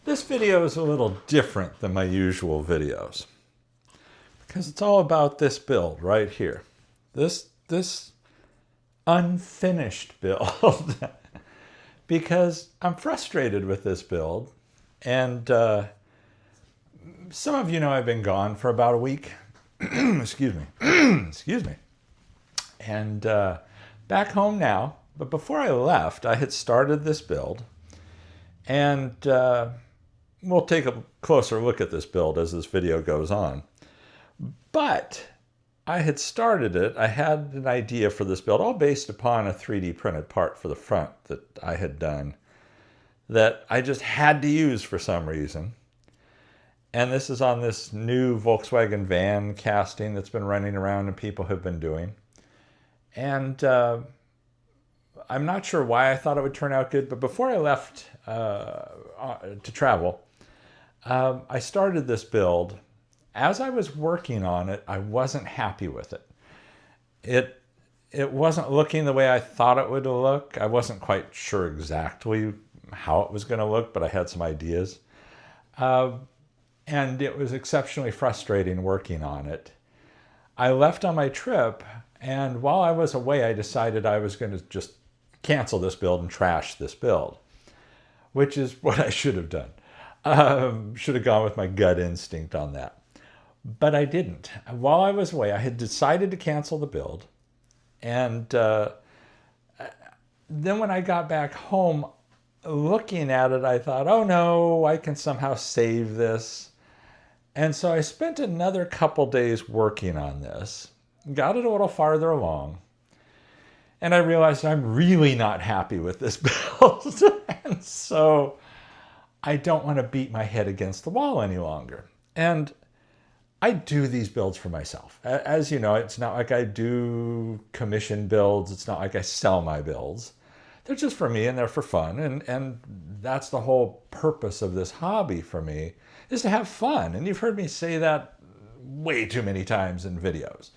This video is a little different than my usual videos because it's all about this build right here. This unfinished build because I'm frustrated with this build, and some of you know I've been gone for about a week. Excuse me. Excuse me. And back home now, but before I left, I had started this build, and we'll take a closer look at this build as this video goes on. But I had started it, I had an idea for this build, all based upon a 3D printed part for the front that I had done that I just had to use for some reason. And this is on this new Volkswagen van casting that's been running around and people have been doing. And I'm not sure why I thought it would turn out good, but before I left to travel, I started this build. As I was working on it, I wasn't happy with it. It wasn't looking the way I thought it would look. I wasn't quite sure exactly how it was going to look, but I had some ideas. And it was exceptionally frustrating working on it. I left on my trip, and while I was away, I decided I was going to just cancel this build and trash this build, which is what I should have done. Should have gone with my gut instinct on that. But I didn't. While I was away, I had decided to cancel the build. And then when I got back home, looking at it, I thought, oh no, I can somehow save this. And so I spent another couple days working on this, got it a little farther along, and I realized I'm really not happy with this build. And so I don't want to beat my head against the wall any longer. And I do these builds for myself. As you know, it's not like I do commission builds. It's not like I sell my builds. They're just for me and they're for fun. And that's the whole purpose of this hobby for me, is to have fun. And you've heard me say that way too many times in videos.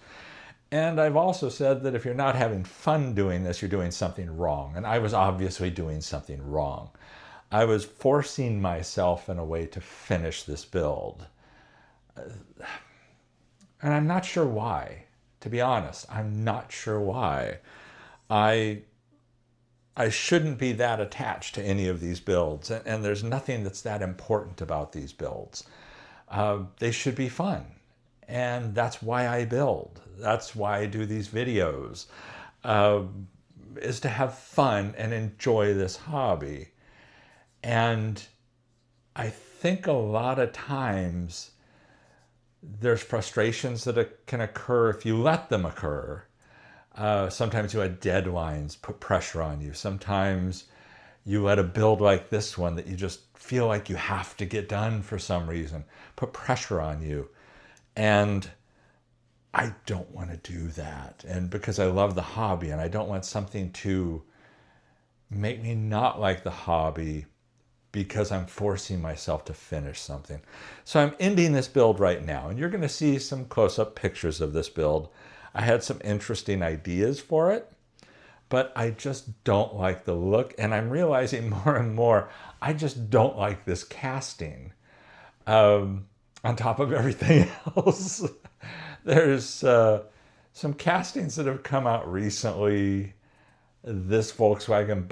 And I've also said that if you're not having fun doing this, you're doing something wrong. And I was obviously doing something wrong. I was forcing myself in a way to finish this build. And I'm not sure why, to be honest. I'm not sure why. I shouldn't be that attached to any of these builds, and there's nothing that's that important about these builds. They should be fun, and that's why I build. That's why I do these videos, is to have fun and enjoy this hobby. And I think a lot of times there's frustrations that can occur if you let them occur. Sometimes you let deadlines put pressure on you. Sometimes you let a build like this one that you just feel like you have to get done for some reason put pressure on you. And I don't want to do that. And because I love the hobby and I don't want something to make me not like the hobby because I'm forcing myself to finish something. So I'm ending this build right now, and you're going to see some close-up pictures of this build. I had some interesting ideas for it, but I just don't like the look, and I'm realizing more and more I just don't like this casting on top of everything else. There's some castings that have come out recently. This Volkswagen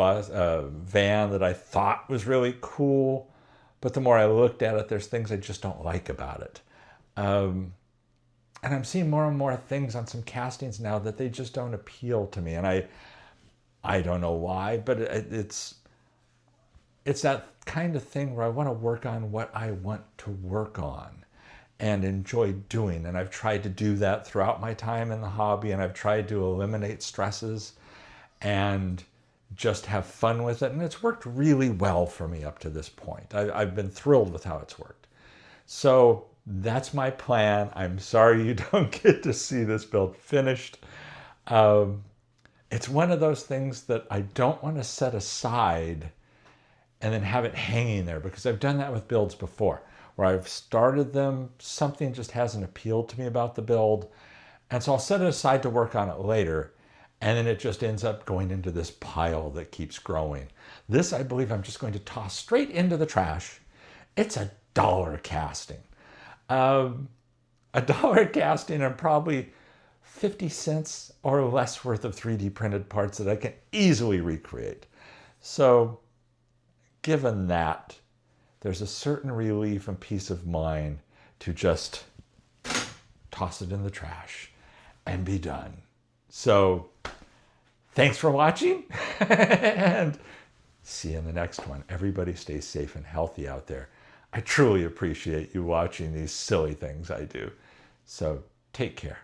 van that I thought was really cool, but the more I looked at it, there's things I just don't like about it. And I'm seeing more and more things on some castings now that they just don't appeal to me. And I don't know why, but it's that kind of thing where I want to work on what I want to work on and enjoy doing. And I've tried to do that throughout my time in the hobby, and I've tried to eliminate stresses and just have fun with it. And it's worked really well for me up to this point. I've been thrilled with how it's worked. So that's my plan. I'm sorry you don't get to see this build finished. It's one of those things that I don't want to set aside and then have it hanging there, because I've done that with builds before, where I've started them, something just hasn't appealed to me about the build, and so I'll set it aside to work on it later. And then it just ends up going into this pile that keeps growing. This, I believe, I'm just going to toss straight into the trash It's a dollar casting. A dollar casting and probably 50 cents or less worth of 3D printed parts that I can easily recreate. So given that, there's a certain relief and peace of mind to just toss it in the trash and be done. So thanks for watching and see you in the next one. Everybody stay safe and healthy out there. I truly appreciate you watching these silly things I do. So take care.